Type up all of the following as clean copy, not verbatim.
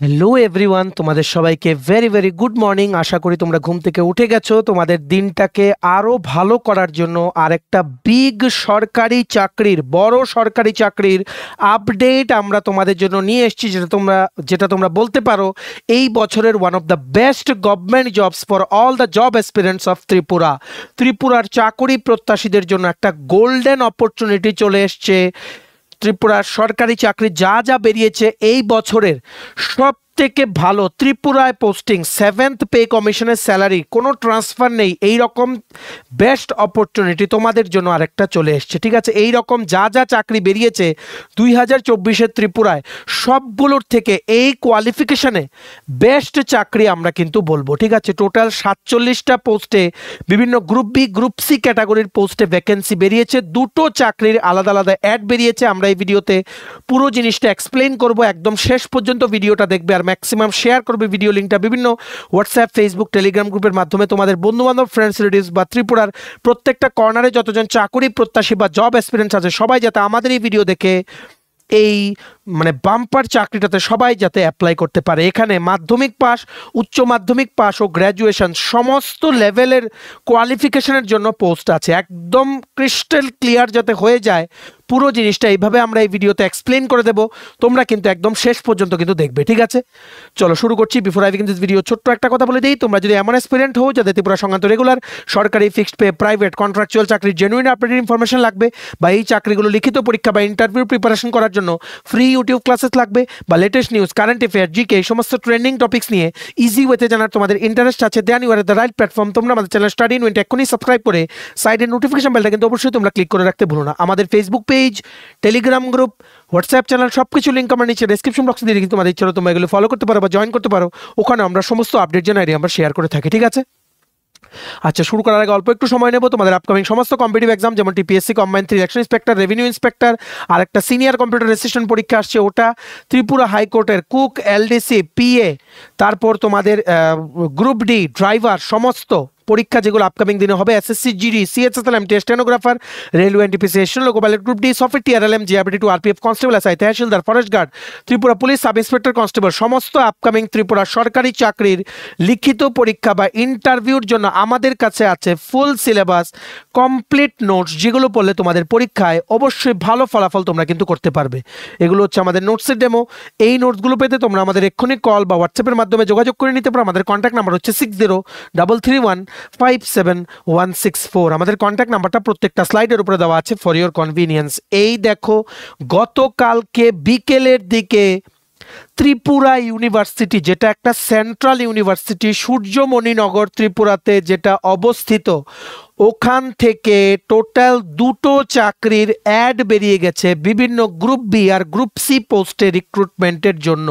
Hello everyone, তোমাদের সবাইকে very very good morning. আশা করি তোমরা ঘুম থেকে উঠে গেছো তোমাদের দিনটাকে আরো ভালো করার জন্য। আরেকটা বিগ বড় সরকারি চাকরির আপডেট আমরা তোমাদের জন্য নিয়ে এসেছি, যেটা তোমরা বলতে পারো এই বছরের one of the best government jobs for all the job aspirants of ত্রিপুরার চাকরি প্রত্যাশীদের জন্য একটা গোল্ডেন অপরচুনিটি চলে এসছে। ত্রিপুরার সরকারি চাকরি যা যা বেরিয়েছে এই বছরের সব থেকে ভালো ত্রিপুরায় পোস্টিং, 7th পে কমিশনের স্যালারি, কোনো ট্রান্সফার নেই, এই রকম বেস্ট অপরচুনিটি তোমাদের জন্য আরেকটা চলে এসছে। ঠিক আছে, এই রকম যা যা চাকরি বেরিয়েছে 2024-এর ত্রিপুরায় সবগুলোর থেকে এই কোয়ালিফিকেশনে বেস্ট চাকরি আমরা কিন্তু বলবো। ঠিক আছে, টোটাল 47টা পোস্টে বিভিন্ন গ্রুপ বি গ্রুপ সি ক্যাটাগরির পোস্টে ভ্যাকেন্সি বেরিয়েছে। দুটো চাকরির আলাদা আলাদা অ্যাড বেরিয়েছে। আমরা এই ভিডিওতে পুরো জিনিসটা এক্সপ্লেন করব, একদম শেষ পর্যন্ত ভিডিওটা দেখবে আর ম্যাক্সিমাম শেয়ার করবে ভিডিও লিঙ্কটা বিভিন্ন হোয়াটসঅ্যাপ, ফেসবুক, টেলিগ্রাম গ্রুপের মাধ্যমে তোমাদের বন্ধুবান্ধব, ফ্রেন্ডস, রিলেটিভস বা ত্রিপুরার প্রত্যেকটা কর্নারে যতজন চাকরি প্রত্যাশী বা জব এক্সপিরিয়েন্স আছে সবাই যাতে আমাদের এই ভিডিও দেখে এই বাম্পার চাকরিটাতে সবাই যাতে অ্যাপ্লাই করতে পারে। এখানে মাধ্যমিক পাস, উচ্চ মাধ্যমিক পাস ও গ্র্যাজুয়েশন সমস্ত লেভেলের কোয়ালিফিকেশনের জন্য পোস্ট আছে। একদম ক্রিস্টাল ক্লিয়ার যাতে হয়ে যায় পুরো জিনিসটা, এইভাবে আমরা এই ভিডিওতে এক্সপ্লেন করে দেবো। তোমরা কিন্তু একদম শেষ পর্যন্ত কিন্তু দেখবে। ঠিক আছে, চলো শুরু করছি। Before I begin this video ছোট্ট একটা কথা বলে দিই, তোমরা যদি এমন অ্যাসপিরেন্ট হও যাতে ত্রিপুরা সংক্রান্ত রেগুলার, সরকারি, ফিক্সড পে, প্রাইভেট, কন্ট্রাকচুয়াল চাকরির জেনুইন আপডেটেড ইনফরমেশন লাগবে, বা এই চাকরিগুলো লিখিত পরীক্ষা বা ইন্টারভিউ প্রিপারেশন করার জন্য ফ্রি ইউটিউব ক্লাসেস লাগবে, বা latest news, current affair, GK, এই সমস্ত ট্রেন্ডিং টপিক্স নিয়ে ইজি ওয়েতে জানার তোমাদের ইন্টারেস্ট আছে, then you are the right platform. তোমরা আমাদের চ্যানেল স্টাডি ইন উইন্ট এক্ষুনি সাবস্ক্রাইব করে সাইডের নোটিফিকেশন বেলটা কিন্তু অবশ্যই তোমরা ক্লিক করে রাখতে ভুলো না। আমাদের Facebook page, Telegram group, WhatsApp channel সব কিছু লিঙ্ক আমার নিচে ডেসক্রিপশন বক্সে দিয়ে কিন্তু তোমাদের ইচ্ছা তোমরা এগুলো ফলো করতে পারো বা জয়েন করতে পারো। ওখানে আমরা সমস্ত আপডেট জানাই আমরা শেয়ার করে থাকি। ঠিক আছে, আচ্ছা শুরু করার আগে অল্প একটু সময় নেব। তোমাদের আপকামিং সমস্ত কম্পিটিভ এক্সাম, যেমন TPSC combined 3 election inspector, revenue inspector, আর একটা সিনিয়র কম্পিউটার অ্যাসিস্ট্যান্ট পরীক্ষা আসছে, ওটা ত্রিপুরা হাইকোর্টের কুক, এলডিসি, পিএ, তারপর তোমাদের গ্রুপ ডি ড্রাইভার সমস্ত পরীক্ষা যেগুলো আপকামিং দিনে হবে, SSC, GD, CHSLM, stenographer, railway, NTPC, loco pilot, group D, software, TRLM, GRBT two, RPF, constable, SI, tehsildar, forest guard, Tripura police, sub inspector, constable, সমস্ত আপকামিং ত্রিপুরা সরকারি চাকরির লিখিত পরীক্ষা বা ইন্টারভিউর জন্য আমাদের কাছে আছে ফুল সিলেবাস, কমপ্লিট নোটস, যেগুলো পড়লে তোমাদের পরীক্ষায় অবশ্যই ভালো ফলাফল তোমরা কিন্তু করতে পারবে। এগুলো হচ্ছে আমাদের নোটসের ডেমো। এই নোটসগুলো পেতে তোমরা আমাদের এক্ষুনি কল বা হোয়াটসঅ্যাপের মাধ্যমে যোগাযোগ করে নিতে পারো। আমাদের কন্ট্যাক্ট নাম্বার হচ্ছে 6033157164। আমাদের কন্ট্যাক্ট নাম্বারটা প্রত্যেকটা স্লাইডের উপরে দেওয়া আছে ফর ইওর কনভিনিয়েন্স। এই দেখো, গতকালকে বিকেলের দিকে ত্রিপুরা ইউনিভার্সিটি, যেটা একটা সেন্ট্রাল ইউনিভার্সিটি সূর্যমণিনগর ত্রিপুরাতে যেটা অবস্থিত, ওখান থেকে টোটাল দুটো চাকরির অ্যাড বেরিয়ে গেছে বিভিন্ন গ্রুপ বি আর গ্রুপ সি পোস্টে রিক্রুটমেন্টের জন্য।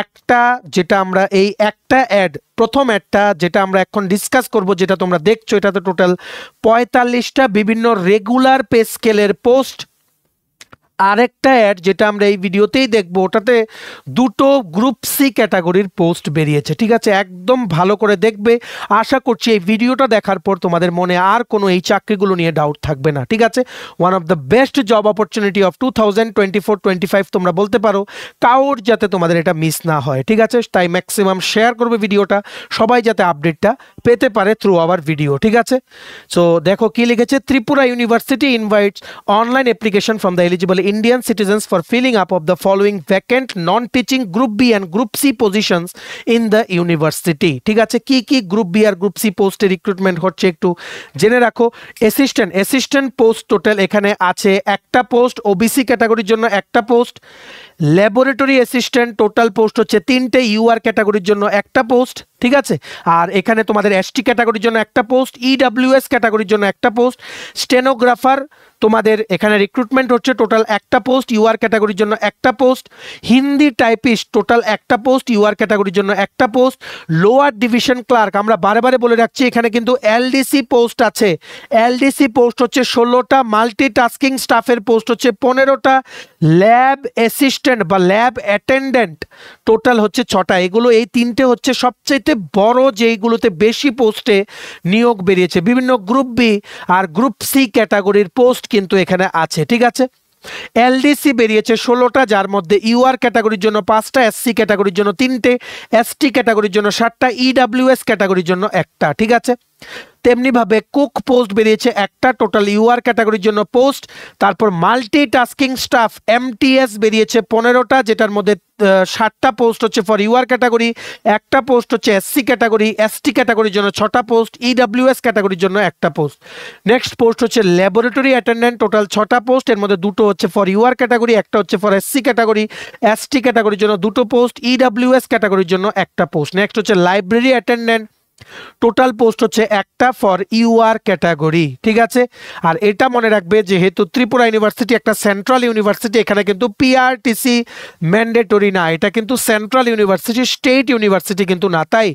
একটা যেটা আমরা এই একটা অ্যাড, প্রথম অ্যাডটা যেটা আমরা এখন ডিসকাস করব, যেটা তোমরা দেখছো, এটাতে টোটাল 45টা বিভিন্ন রেগুলার পে স্কেলের পোস্ট। আরেকটা অ্যাড যেটা আমরা এই ভিডিওতেই দেখবো, ওটাতে দুটো গ্রুপ সি ক্যাটাগরির পোস্ট বেরিয়েছে। ঠিক আছে, একদম ভালো করে দেখবে। আশা করছি এই ভিডিওটা দেখার পর তোমাদের মনে আর কোনো এই চাকরিগুলো নিয়ে ডাউট থাকবে না। ঠিক আছে, one of the best job opportunity of 2024-25 তোমরা বলতে পারো, কাউর যাতে তোমাদের এটা মিস না হয়। ঠিক আছে, তাই ম্যাক্সিমাম শেয়ার করবে ভিডিওটা, সবাই যাতে আপডেটটা পেতে পারে থ্রু আওয়ার ভিডিও। ঠিক আছে, সো দেখো কি লিখেছে, Tripura university invites online application from the eligible Indian citizens for filling up of the following vacant non-teaching group B and group C positions in the university। ঠিক আছে, কি কি গ্রুপ বি আর group C পোস্টে recruitment হচ্ছে একটু জেনে রাখো। Assistant post total এখানে আছে একটা পোস্ট, ওবিসি ক্যাটাগরির জন্য একটা post. Laboratory assistant total post হচ্ছে 3টে, ইউআর ক্যাটাগরির জন্য একটা পোস্ট। ঠিক আছে, আর এখানে তোমাদের এসটি ক্যাটাগরির জন্য একটা পোস্ট, ইডব্লিউএস ক্যাটাগরির জন্য একটা পোস্ট। স্টেনোগ্রাফার তোমাদের এখানে রিক্রুটমেন্ট হচ্ছে টোটাল একটা পোস্ট, ইউআর ক্যাটাগরির জন্য একটা পোস্ট। হিন্দি টাইপিস্ট টোটাল একটা পোস্ট, ইউআর ক্যাটাগরির জন্য একটা পোস্ট। লোয়ার ডিভিশন ক্লার্ক, আমরা বারে বারে বলে রাখছি এখানে কিন্তু এলডিসি পোস্ট আছে। এলডিসি পোস্ট হচ্ছে 16টা, মাল্টিটাস্কিং স্টাফের পোস্ট হচ্ছে 15টা, ল্যাব অ্যাসিস্ট্যান্ট বা ল্যাব অ্যাটেন্ডেন্ট টোটাল হচ্ছে 6টা। এগুলো এই তিনটে হচ্ছে সবচেয়ে বড়, যেইগুলোতে বেশি পোস্টে নিয়োগ বেরিয়েছে। বিভিন্ন গ্রুপ বি আর গ্রুপ সি ক্যাটাগরির পোস্ট কিন্তু এখানে আছে। ঠিক আছে, এলডিসি বেরিয়েছে 16টা, যার মধ্যে ইউআর ক্যাটাগরির জন্য 5টা, এসসি ক্যাটাগরির জন্য 3টে, এসটি ক্যাটাগরির জন্য 7টা, ইডাব্লিউএস ক্যাটাগরির জন্য 1টা। ঠিক আছে, তেমনিভাবে কুক পোস্ট বেরিয়েছে একটা, টোটাল ইউআর ক্যাটাগরির জন্য পোস্ট। তারপর মাল্টিটাস্কিং স্টাফ এমটিএস বেরিয়েছে 15টা, যেটার মধ্যে 7টা পোস্ট হচ্ছে ফর ইউআর ক্যাটাগরি, একটা পোস্ট হচ্ছে এসসি ক্যাটাগরি, এসটি ক্যাটাগরির জন্য 6টা পোস্ট, ইডাব্লিউএস ক্যাটাগরির জন্য একটা পোস্ট। নেক্সট পোস্ট হচ্ছে ল্যাবরেটরি অ্যাটেন্ডেন্ট, টোটাল 6টা পোস্ট, এর মধ্যে 2টো হচ্ছে ফর ইউআর ক্যাটাগরি, একটা হচ্ছে ফর এসসি ক্যাটাগরি, এসটি ক্যাটাগরির জন্য 2টো পোস্ট, ইডাব্লিউএস ক্যাটাগরির জন্য একটা পোস্ট। নেক্সট হচ্ছে লাইব্রেরি অ্যাটেন্ডেন্ট, টোটাল পোস্ট হচ্ছে একটা ফর ইউআর ক্যাটাগরি। ঠিক আছে, আর এটা মনে রাখবে যেহেতু ত্রিপুরা ইউনিভার্সিটি একটা সেন্ট্রাল ইউনিভার্সিটি, এখানে কিন্তু পিআরটিসি ম্যান্ডেটরি না, এটা কিন্তু সেন্ট্রাল ইউনিভার্সিটি, স্টেট ইউনিভার্সিটি কিন্তু না, তাই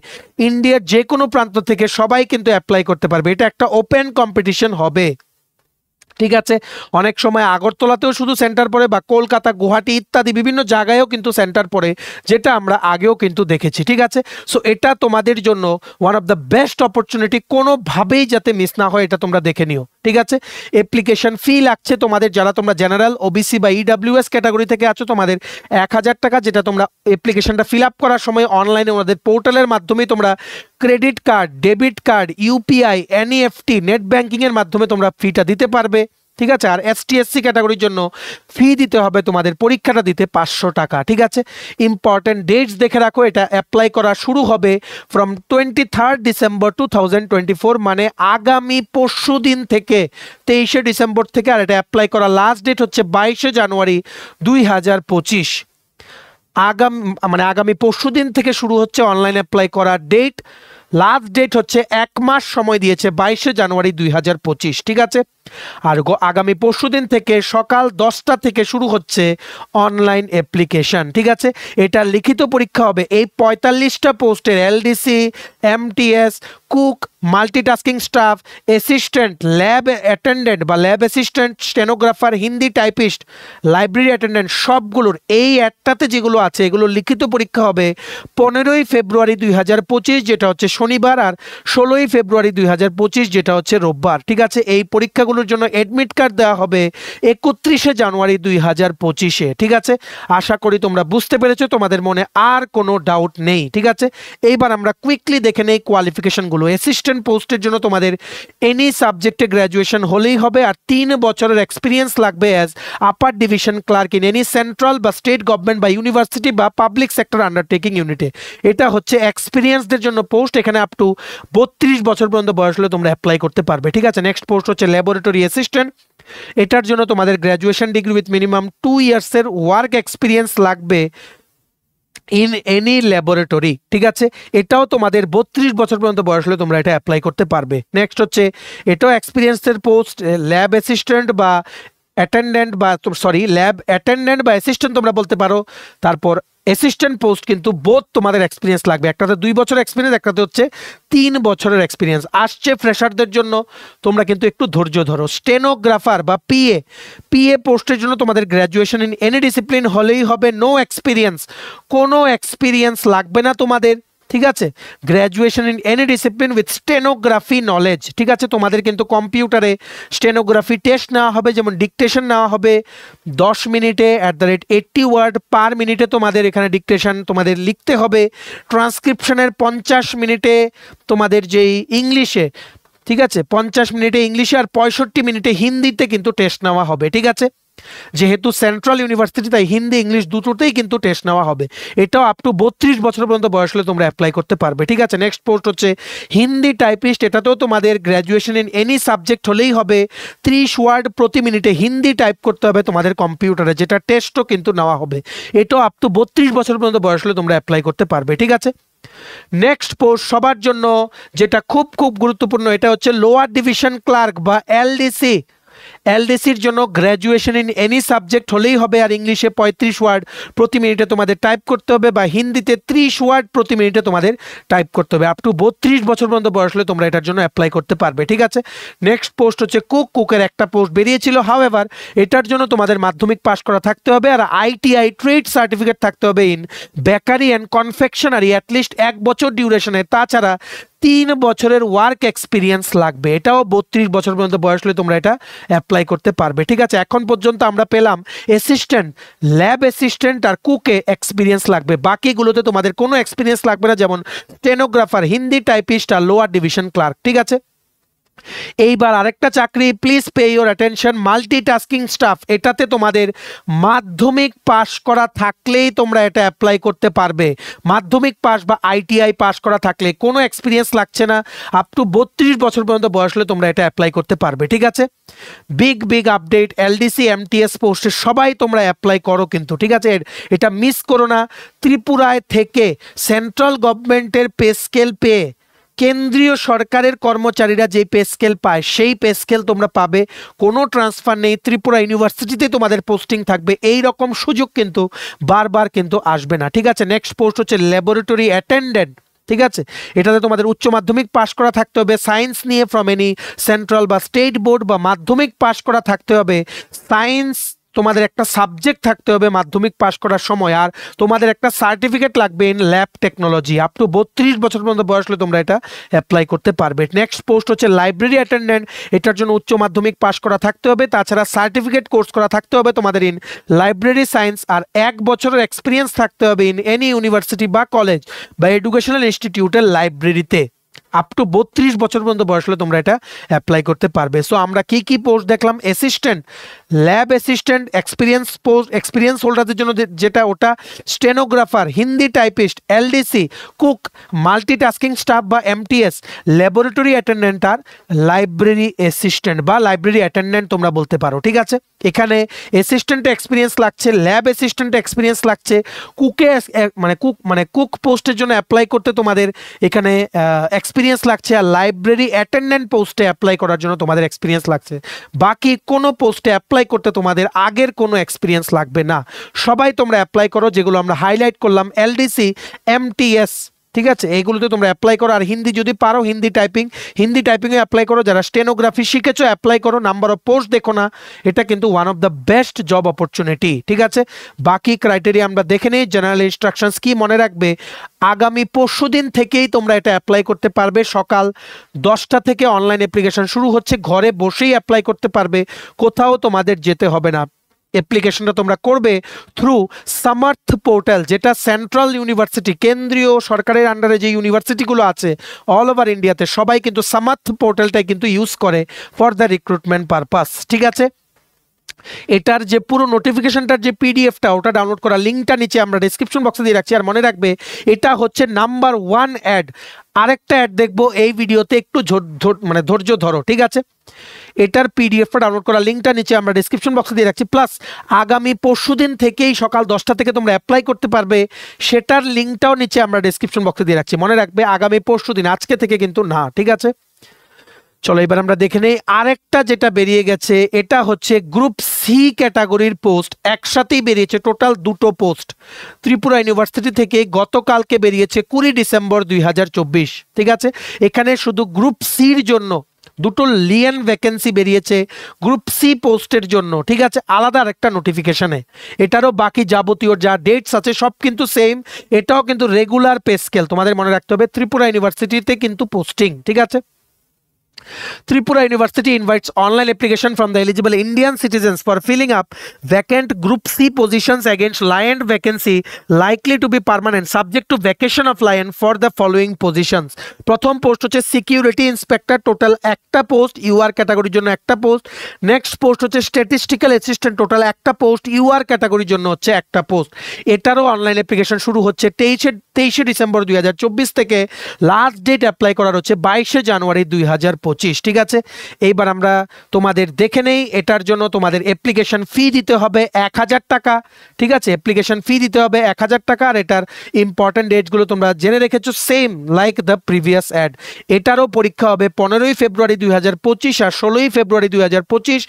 ইন্ডিয়ার যে কোনো প্রান্ত থেকে সবাই কিন্তু অ্যাপ্লাই করতে পারবে। এটা একটা ওপেন কম্পিটিশন হবে। ঠিক আছে, অনেক সময় আগরতলাতেও শুধু সেন্টার পড়ে, বা কলকাতা, গুয়াহাটি ইত্যাদি বিভিন্ন জায়গায়ও কিন্তু সেন্টার পড়ে, যেটা আমরা আগেও কিন্তু দেখেছি। ঠিক আছে, সো এটা তোমাদের জন্য one of the best opportunity, কোনোভাবেই যাতে মিস না হয় এটা তোমরা দেখে নিও। ঠিক আছে, অ্যাপ্লিকেশন ফি লাগছে তোমাদের, যারা তোমরা জেনারেল, ওবিসি বা ইডাব্লিউএস ক্যাটাগরি থেকে আছো, তোমাদের 1000 টাকা, যেটা তোমরা অ্যাপ্লিকেশনটা ফিল আপ করার সময় অনলাইনে ওনাদের পোর্টালের মাধ্যমেই তোমরা credit card, debit card, UPI, NEFT, net ব্যাংকিংয়ের মাধ্যমে তোমরা ফিটা দিতে পারবে। ঠিক আছে, আর এসটি এসসি ক্যাটাগরির জন্য ফি দিতে হবে তোমাদের পরীক্ষাটা দিতে 500 টাকা। ঠিক আছে, ইম্পর্টেন্ট ডেটস দেখে রাখো, এটা অ্যাপ্লাই করা শুরু হবে ফ্রম 23 ডিসেম্বর 2024, মানে আগামী পরশু দিন থেকে, 23 ডিসেম্বর থেকে। আর এটা অ্যাপ্লাই করা লাস্ট ডেট হচ্ছে 22 জানুয়ারি 2025। আগামী পরশু দিন থেকে শুরু হচ্ছে অনলাইন অ্যাপ্লাই করার ডেট। লাস্ট ডেট হচ্ছে 1 মাস সময় দিয়েছে, 22 জানুয়ারি 2025। ঠিক আছে, আর আগামী পরশু দিন থেকে সকাল 10টা থেকে শুরু হচ্ছে অনলাইন অ্যাপ্লিকেশন। ঠিক আছে, এটা লিখিত পরীক্ষা হবে এই 45টা পোস্টের, LDC, MTS, cook, multitasking staff, assistant, lab attendant বা lab assistant, stenographer, Hindi typist, library attendant, সবগুলোর এই একটাতে যেগুলো আছে এগুলো লিখিত পরীক্ষা হবে 15 ফেব্রুয়ারি 2025, যেটা হচ্ছে শনিবার, আর 16 ফেব্রুয়ারি 2025, যেটা হচ্ছে রোববার। ঠিক আছে, এই পরীক্ষাগুলোর জন্য অ্যাডমিট কার্ড দেওয়া হবে 31 জানুয়ারি 2025-এ। ঠিক আছে, আশা করি তোমরা বুঝতে পেরেছো, তোমাদের মনে আর কোনো ডাউট নেই। ঠিক আছে, এইবার আমরা কুইকলি দেখে নেই কোয়ালিফিকেশনগুলো। অ্যাসিস্ট্যান্ট পোস্টের জন্য তোমাদের এনি সাবজেক্টে গ্র্যাজুয়েশন হলেই হবে, আর 3 বছরের এক্সপিরিয়েন্স লাগবে as upper division clerk in any central বা স্টেট গভর্নমেন্ট বা ইউনিভার্সিটি বা পাবলিক সেক্টর আন্ডারটেকিং ইউনিটে। এটা হচ্ছে এক্সপিরিয়েন্সদের জন্য পোস্ট, এখানে আপ টু 32 বছর পর্যন্ত বয়স হলে তোমরা অ্যাপ্লাই করতে পারবে। ঠিক আছে, নেক্সট পোস্ট হচ্ছে ল্যাবরেটরি অ্যাসিস্ট্যান্ট। এটার জন্য তোমাদের গ্র্যাজুয়েশন ডিগ্রি উইথ মিনিমাম 2 ইয়ার্সের ওয়ার্ক এক্সপিরিয়েন্স লাগবে ইন এনি ল্যাবরেটরি। ঠিক আছে, এটাও তোমাদের 32 বছর পর্যন্ত বয়স হলে তোমরা এটা অ্যাপ্লাই করতে পারবে। নেক্সট হচ্ছে এটাও এক্সপিরিয়েন্সের পোস্ট, ল্যাব অ্যাসিস্ট্যান্ট বা অ্যাটেন্ডেন্ট বা ল্যাব অ্যাটেন্ডেন্ট বা অ্যাসিস্ট্যান্ট তোমরা বলতে পারো। তারপর অ্যাসিস্ট্যান্ট পোস্ট কিন্তু বোথ তোমাদের এক্সপিরিয়েন্স লাগবে, একটাতে 2 বছরের এক্সপিরিয়েন্স, একটাতে হচ্ছে 3 বছরের এক্সপিরিয়েন্স আসছে ফ্রেশারদের জন্য, তোমরা কিন্তু একটু ধৈর্য ধরো। স্টেনোগ্রাফার বা পিএ পোস্টের জন্য তোমাদের গ্র্যাজুয়েশন ইন এনি ডিসিপ্লিন হলেই হবে, নো এক্সপিরিয়েন্স, কোনো এক্সপিরিয়েন্স লাগবে না তোমাদের। ঠিক আছে, graduation in any discipline with stenography knowledge. ঠিক আছে, তোমাদের কিন্তু কম্পিউটারে স্টেনোগ্রাফি টেস্ট নেওয়া হবে, যেমন ডিকটেশন নেওয়া হবে 10 মিনিটে @80 ওয়ার্ড পার মিনিটে তোমাদের এখানে ডিকটেশন তোমাদের লিখতে হবে। ট্রান্সক্রিপশনের 50 মিনিটে তোমাদের যেই ইংলিশে, ঠিক আছে, 50 মিনিটে ইংলিশে আর 65 মিনিটে হিন্দিতে কিন্তু টেস্ট নেওয়া হবে। ঠিক আছে, যেহেতু সেন্ট্রাল ইউনিভার্সিটি তাই হিন্দি ইংলিশ দুটোতেই কিন্তু টেস্ট নেওয়া হবে। এটাও আপ টু 32 বছর পর্যন্ত বয়স হলে তোমরা অ্যাপ্লাই করতে পারবে। ঠিক আছে, নেক্সট পোস্ট হচ্ছে হিন্দি টাইপিস্ট। এটাতেও তোমাদের গ্র্যাজুয়েশন ইন এনি সাবজেক্ট হলেই হবে, 30 ওয়ার্ড প্রতি মিনিটে হিন্দি টাইপ করতে হবে তোমাদের কম্পিউটারে, যেটা টেস্টও কিন্তু নেওয়া হবে। এটাও আপ টু 32 বছর পর্যন্ত বয়স হলে তোমরা অ্যাপ্লাই করতে পারবে। ঠিক আছে, নেক্সট পোস্ট সবার জন্য যেটা খুব খুব গুরুত্বপূর্ণ, এটা হচ্ছে লোয়ার ডিভিশন ক্লার্ক বা এলডিসি। এলডিসির জন্য গ্র্যাজুয়েশন ইন এনি সাবজেক্ট হলেই হবে, আর ইংলিশে 35 ওয়ার্ড প্রতি মিনিটে তোমাদের টাইপ করতে হবে, বা হিন্দিতে 30 ওয়ার্ড প্রতি মিনিটে তোমাদের টাইপ করতে হবে। আপ টু 32 বছর পর্যন্ত বয়স হলে তোমরা এটার জন্য অ্যাপ্লাই করতে পারবে। ঠিক আছে, নেক্সট পোস্ট হচ্ছে কুকের একটা পোস্ট বেরিয়েছিল, হাউএভার এটার জন্য তোমাদের মাধ্যমিক পাস করা থাকতে হবে, আর আইটিআই ট্রেড সার্টিফিকেট থাকতে হবে in bakery and confectionery at least 1 বছর ডিউরেশনে, তাছাড়া 3 বছরের ওয়ার্ক এক্সপিরিয়েন্স লাগবে। এটাও 32 বছর পর্যন্ত বয়স হলে তোমরা এটা অ্যাপ্লাই করতে পারবে। ঠিক আছে, এখন পর্যন্ত আমরা পেলাম অ্যাসিস্ট্যান্ট, ল্যাব অ্যাসিস্ট্যান্ট আর কুকে এক্সপিরিয়েন্স লাগবে, বাকিগুলোতে তোমাদের কোনো এক্সপিরিয়েন্স লাগবে না, যেমন স্টেনোগ্রাফার, হিন্দি টাইপিস্ট আর লোয়ার ডিভিশন ক্লার্ক। ঠিক আছে, এইবার আরেকটা চাকরি, please pay your attention, multitasking staff. এটাতে তোমাদের মাধ্যমিক পাশ করা থাকলেই তোমরা এটা অ্যাপ্লাই করতে পারবে। মাধ্যমিক পাস বা আইটিআই পাস করা থাকলে, কোনো এক্সপিরিয়েন্স লাগছে না, আপ টু 32 বছর পর্যন্ত বয়স হলে তোমরা এটা অ্যাপ্লাই করতে পারবে। ঠিক আছে, বিগ আপডেট, এলডিসি এমটিএস পোস্টে সবাই তোমরা অ্যাপ্লাই করো কিন্তু। ঠিক আছে, এটা মিস করো না। ত্রিপুরায় থেকে সেন্ট্রাল গভর্নমেন্টের পে স্কেল পেয়ে কেন্দ্রীয় সরকারের কর্মচারীরা যে পে স্কেল পায় সেই পে স্কেল তোমরা পাবে, কোনো ট্রান্সফার নেই, ত্রিপুরা ইউনিভার্সিটিতে তোমাদের পোস্টিং থাকবে। এই রকম সুযোগ কিন্তু বারবার কিন্তু আসবে না। ঠিক আছে, নেক্সট পোস্ট হচ্ছে ল্যাবরেটরি অ্যাটেন্ডেন্ট। ঠিক আছে, এটাতে তোমাদের উচ্চ মাধ্যমিক পাশ করা থাকতে হবে সায়েন্স নিয়ে, ফ্রম এনি সেন্ট্রাল বা স্টেট বোর্ড, বা মাধ্যমিক পাশ করা থাকতে হবে সায়েন্স, তোমাদের একটা সাবজেক্ট থাকতে হবে মাধ্যমিক পাশ করার সময়, আর তোমাদের একটা সার্টিফিকেট লাগবে in lab technology. Up to 32 বছর পর্যন্ত বয়স হলে তোমরা এটা অ্যাপ্লাই করতে পারবে। নেক্সট পোস্ট হচ্ছে লাইব্রেরি অ্যাটেন্ডেন্ট। এটার জন্য উচ্চ মাধ্যমিক পাশ করা থাকতে হবে, তাছাড়া সার্টিফিকেট কোর্স করা থাকতে হবে তোমাদের ইন লাইব্রেরি সায়েন্স, আর 1 বছরের এক্সপিরিয়েন্স থাকতে হবে ইন এনি ইউনিভার্সিটি বা কলেজ বা এডুকেশনাল ইনস্টিটিউটের লাইব্রেরিতে। আপ টু 32 বছর পর্যন্ত বয়স হলে তোমরা এটা অ্যাপ্লাই করতে পারবে। সো আমরা কি কি পোস্ট দেখলাম? Assistant, lab assistant, experience post, experience হোল্ডারদের জন্য যেটা ওটা, stenographer, Hindi typist, LDC, cook, multitasking staff বা এমটিএস, ল্যাবরেটরি অ্যাটেন্ডেন্ট আর লাইব্রেরি অ্যাসিস্ট্যান্ট বা লাইব্রেরি অ্যাটেন্ডেন্ট তোমরা বলতে পারো। ঠিক আছে, এখানে অ্যাসিস্ট্যান্টে এক্সপিরিয়েন্স লাগছে, ল্যাব অ্যাসিস্ট্যান্টে এক্সপিরিয়েন্স লাগছে, কুক পোস্টের জন্য অ্যাপ্লাই করতে তোমাদের এখানে এক্সপিরিয়েন্স লাগছে, আর লাইব্রেরি অ্যাটেন্ডেন্ট পোস্টে অ্যাপ্লাই করার জন্য তোমাদের এক্সপিরিয়েন্স লাগছে। বাকি কোনো পোস্টে অ্যাপ্লাই করতে তোমাদের আগের কোনো এক্সপিরিয়েন্স লাগবে না। সবাই তোমরা অ্যাপ্লাই করো, যেগুলো আমরা হাইলাইট করলাম, এলডিসি, এমটিএস। ঠিক আছে, এইগুলোতে তোমরা অ্যাপ্লাই করো। আর হিন্দি যদি পারো, হিন্দি টাইপিংয়ে অ্যাপ্লাই করো। যারা স্টেনোগ্রাফি শিখেছো অ্যাপ্লাই করো, নাম্বার অফ পোস্ট দেখো না, এটা কিন্তু one of the best job opportunity. ঠিক আছে, বাকি ক্রাইটেরিয়া আমরা দেখে নিই। জেনারেল ইনস্ট্রাকশনস কি মনে রাখবে, আগামী পরশুদিন থেকেই তোমরা এটা অ্যাপ্লাই করতে পারবে। সকাল 10টা থেকে অনলাইন অ্যাপ্লিকেশন শুরু হচ্ছে, ঘরে বসেই অ্যাপ্লাই করতে পারবে, কোথাও তোমাদের যেতে হবে না। অ্যাপ্লিকেশনটা তোমরা করবে থ্রু সামার্থ পোর্টাল, যেটা সেন্ট্রাল ইউনিভার্সিটি, কেন্দ্রীয় সরকারের আন্ডারে যে ইউনিভার্সিটিগুলো আছে অল ওভার ইন্ডিয়াতে, সবাই কিন্তু সামার্থ পোর্টালটাই কিন্তু ইউজ করে ফর দ্য রিক্রুটমেন্ট পারপাস। ঠিক আছে, এটার যে পুরো নোটিফিকেশনটার যে পিডিএফটা, ওটা ডাউনলোড করা লিঙ্কটা নিচে আমরা ডেসক্রিপশন বক্সে দিয়ে রাখছি। আর মনে রাখবে, এটা হচ্ছে নাম্বার 1 অ্যাড। আরেকটা অ্যাড দেখবো এই ভিডিওতে, একটু ধৈর্য ধরো। ঠিক আছে, এটার পিডিএফটা ডাউনলোড করা লিঙ্কটা নিচে আমরা ডেসক্রিপশন বক্সে দিয়ে রাখছি। প্লাস আগামী পরশুদিন থেকেই সকাল 10টা থেকে তোমরা অ্যাপ্লাই করতে পারবে, সেটার লিঙ্কটাও নিচে আমরা ডেসক্রিপশন বক্সে দিয়ে রাখছি। মনে রাখবে, আগামী পরশুদিন, আজকে থেকে কিন্তু না। ঠিক আছে, চলো এবার আমরা দেখে নেই আরেকটা যেটা বেরিয়ে গেছে। এটা হচ্ছে গ্রুপ সি ক্যাটাগরির পোস্ট, একসাথেই বেরিয়েছে টোটাল 2টো পোস্ট। ত্রিপুরা ইউনিভার্সিটি থেকে গতকালকে বেরিয়েছে 20 ডিসেম্বর 2024। ঠিক আছে, এখানে শুধু গ্রুপ সির জন্য 2টো লিয়েন ভ্যাকেন্সি বেরিয়েছে গ্রুপ সি পোস্টের জন্য। ঠিক আছে, আলাদা আরেকটা নোটিফিকেশনে। এটারও বাকি যাবতীয় যা ডেটস আছে সব কিন্তু সেম। এটাও কিন্তু রেগুলার পে স্কেল, তোমাদের মনে রাখতে হবে ত্রিপুরা ইউনিভার্সিটিতে কিন্তু পোস্টিং। ঠিক আছে, Tripura University invites online application from the eligible Indian citizens for filling up vacant Group C positions against lion vacancy likely to be permanent subject to vacation of lion for the following positions. প্রথম post হচ্ছে security inspector, total একটা post, UR ক্যাটাগরির জন্য একটা post. Next post হচ্ছে statistical assistant, total একটা post, UR ক্যাটাগরির জন্য হচ্ছে একটা পোস্ট। এটারও অনলাইন অ্যাপ্লিকেশন শুরু হচ্ছে 23 ডিসেম্বর 2024 থেকে। লাস্ট ডেট অ্যাপ্লাই করার হচ্ছে 22 জানুয়ারি 2025। ঠিক আছে, এইবার আমরা তোমাদের দেখে নেই। এটার জন্য তোমাদের অ্যাপ্লিকেশন ফি দিতে হবে 1000 টাকা। ঠিক আছে, অ্যাপ্লিকেশন ফি দিতে হবে 1000 টাকা। আর এটার ইম্পর্টেন্ট ডেটসগুলো তোমরা জেনে রেখেছো, same like the previous ad. এটারও পরীক্ষা হবে 15 ফেব্রুয়ারি 2025 আর 16 ফেব্রুয়ারি 2025।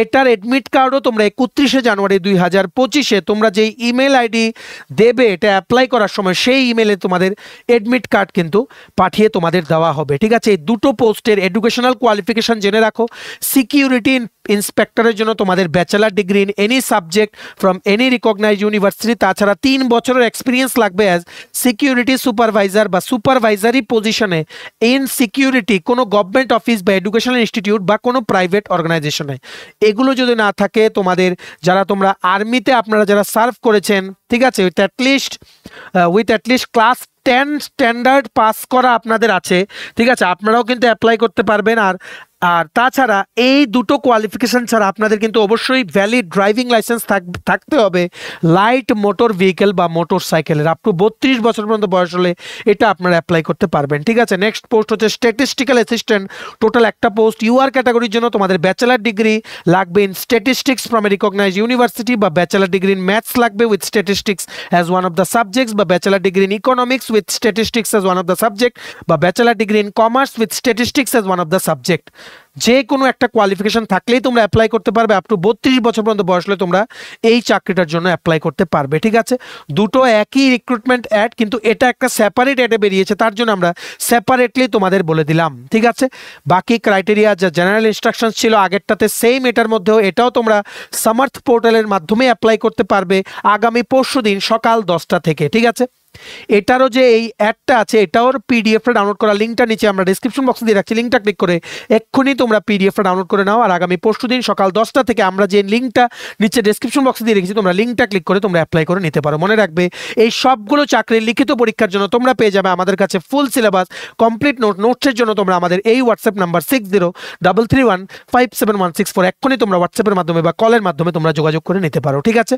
এটার অ্যাডমিট কার্ডও তোমরা 31 জানুয়ারি 2025-এ তোমরা যেই ইমেল আইডি দেবে এটা অ্যাপ্লাই করার সময়, সেই ইমেলে তোমাদের অ্যাডমিট কার্ড কিন্তু পাঠিয়ে তোমাদের দেওয়া হবে। ঠিক আছে, এই 2টো পোস্টের এডুকেশন এডুকেশনাল কোয়ালিফিকেশন জেনে রাখো। সিকিউরিটি ইন্সপেক্টরের জন্য তোমাদের bachelor degree in any subject from any recognised university, তাছাড়া 3 বছরের এক্সপিরিয়েন্স লাগবে অ্যাজ সিকিউরিটি সুপারভাইজার বা সুপারভাইজারি পজিশনে ইন সিকিউরিটি কোনো গভর্নমেন্ট অফিস বা এডুকেশনাল ইনস্টিটিউট বা কোনো প্রাইভেট অর্গানাইজেশনে। এগুলো যদি না থাকে তোমাদের যারা তোমরা আর্মিতে আপনারা যারা সার্ভ করেছেন, ঠিক আছে, with at least class 10 standard pass করা আপনাদের আছে, ঠিক আছে, আপনারাও কিন্তু অ্যাপ্লাই করতে পারবেন। আর তাছাড়া এই দুটো কোয়ালিফিকেশন ছাড়া আপনাদের কিন্তু অবশ্যই ভ্যালিড ড্রাইভিং লাইসেন্স থাকতে হবে লাইট মোটর ভেহিকেল বা মোটর সাইকেলের। আপ টু 32 বছর পর্যন্ত বয়স হলে এটা আপনারা অ্যাপ্লাই করতে পারবেন, ঠিক আছে। নেক্সট পোস্ট হচ্ছে স্ট্যাটিস্টিক্যাল অ্যাসিস্ট্যান্ট, টোটাল একটা পোস্ট। ইউআর ক্যাটাগরির জন্য তোমাদের ব্যাচেলার ডিগ্রি লাগবে in statistics from a recognised university, বা ব্যাচেলার ডিগ্রি ইন ম্যাথস লাগবে with statistics as one of the subjects, বা bachelor degree in economics with statistics as one of the subject, বা bachelor degree in commerce with statistics as one of the subject. যে কোনো একটা qualification থাকলেই তোমরা apply করতে পারবে। Up to 32 বছর পর্যন্ত বয়স হলে তোমরা এই চাকরিটার জন্য অ্যাপ্লাই করতে পারবে, ঠিক আছে। দুটো একই রিক্রুটমেন্ট অ্যাড, কিন্তু এটা একটা সেপারেট অ্যাডে বেরিয়েছে, তার জন্য আমরা সেপারেটলি তোমাদের বলে দিলাম, ঠিক আছে। বাকি ক্রাইটেরিয়া যা জেনারেল ইনস্ট্রাকশন ছিল আগেরটাতে সেম, এটার মধ্যেও এটাও তোমরা সামার্থ পোর্টালের মাধ্যমে অ্যাপ্লাই করতে পারবে আগামী পরশুদিন সকাল 10টা থেকে, ঠিক আছে। এটারও যে এই অ্যাডটা আছে এটাও পিডিএফটা ডাউনলোড করা লিঙ্কটা নিচে আমরা ডিসক্রিপশন বক্সে দিয়ে রাখছি, লিঙ্কটা ক্লিক করে এক্ষুনি তোমরা পিডিএফটা ডাউনলোড করে নাও। আর আগামী পরশুদিন সকাল 10টা থেকে আমরা যে লিঙ্কটা নিচে ডিসক্রিপশন বক্সে দিয়ে রেখেছি তোমরা লিঙ্কটা ক্লিক করে তোমরা অ্যাপ্লাই করে নিতে পারো। মনে রাখবে এই সবগুলো চাকরির লিখিত পরীক্ষার জন্য তোমরা পেয়ে যাবে আমাদের কাছে ফুল সিলেবাস, কমপ্লিট নোটসের জন্য তোমরা আমাদের এই হোয়াটসঅ্যাপ নাম্বার 6033157164 এক্ষুনি তোমরা হোয়াটসঅ্যাপের মাধ্যমে বা কলের মাধ্যমে তোমরা যোগাযোগ করে নিতে পারো, ঠিক আছে।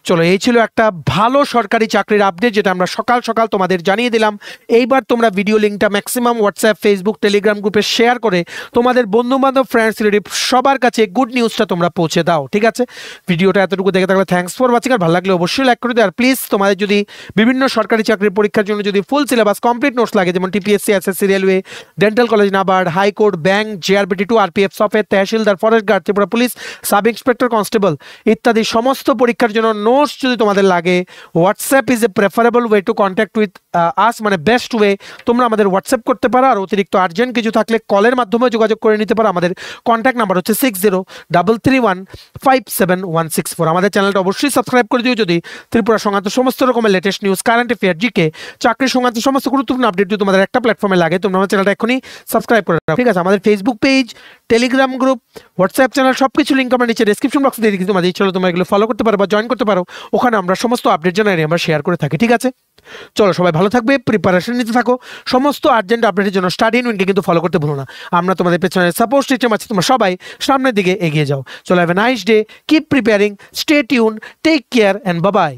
চলো, এই ছিল একটা ভালো সরকারি চাকরির আপডেট যেটা আমরা সকাল সকাল তোমাদের জানিয়ে দিলাম। এইবার তোমরা ভিডিও লিঙ্কটা ম্যাক্সিমাম হোয়াটসঅ্যাপ, ফেসবুক, টেলিগ্রাম গ্রুপে শেয়ার করে তোমাদের বন্ধু বান্ধব, ফ্রেন্ডস, রিলেটিভ সবার কাছে গুড নিউজটা তোমরা পৌঁছে দাও, ঠিক আছে। ভিডিওটা এতটুকু দেখে থাকলে থ্যাঙ্কস ফর ওয়াচিং। আর ভালো লাগলে অবশ্যই লাইক করে দিও। আর প্লিজ তোমাদের যদি বিভিন্ন সরকারি চাকরির পরীক্ষার জন্য যদি ফুল সিলেবাস কমপ্লিট নোটস লাগে, যেমন TPSC, SSC, railway, dental college, NABARD, high court, bank, জিআরবিটি2, আরপিএফ, সফের, তহসিলদার, forest guard, Tripura police, sub inspector, constable ইত্যাদি সমস্ত পরীক্ষার জন্য নোটস যদি তোমাদের লাগে, WhatsApp is a preferable way to contact with us, মানে বেস্ট ওয়ে। তোমরা আমাদের হোয়াটসঅ্যাপ করতে পারো। আর অতিরিক্ত আর্জেন্ট কিছু থাকলে কলের মাধ্যমে যোগাযোগ করে নিতে পারো। আমাদের কন্ট্যাক্ট নাম্বার হচ্ছে 6033157164। আমাদের চ্যানেলটা অবশ্যই সাবস্ক্রাইব করে দিও যদি ত্রিপুরা সংক্রান্ত সমস্ত রকমের latest news, current affair, GK, চাকরি সংক্রান্ত সমস্ত গুরুত্বপূর্ণ আপডেট যদি তোমাদের একটা প্ল্যাটফর্মে লাগে তোমরা আমার চ্যানেলটা এখনই সাবস্ক্রাইব করে রাখো, ঠিক আছে। আমাদের Facebook page, Telegram group, WhatsApp channel সবকিছু লিঙ্ক আমরা নিচে ডেসক্রিপশন বক্সে দিয়ে দিচ্ছি। তোমাদের ইচ্ছা হলে তোমরা এগুলো ফলো করতে পারো বা জয়েন করতে পারো। ওখানে আমরা সমস্ত আপডেট জানাই আমরা শেয়ার করে থাকি, ঠিক আছে। চলো, সবাই ভালো থাকবে, প্রিপারেশন নিতে থাকো। সমস্ত আর্জেন্ট আপডেটের জন্য স্টাডি ইন উইনকে কিন্তু ফলো করতে ভুলো না। আমরা তোমাদের পেছনে সাপোর্ট সিস্টেম আছে, তোমরা সবাই সামনের দিকে এগিয়ে যাও। চলো, have a nice day, keep preparing, stay tune, take care and bye by.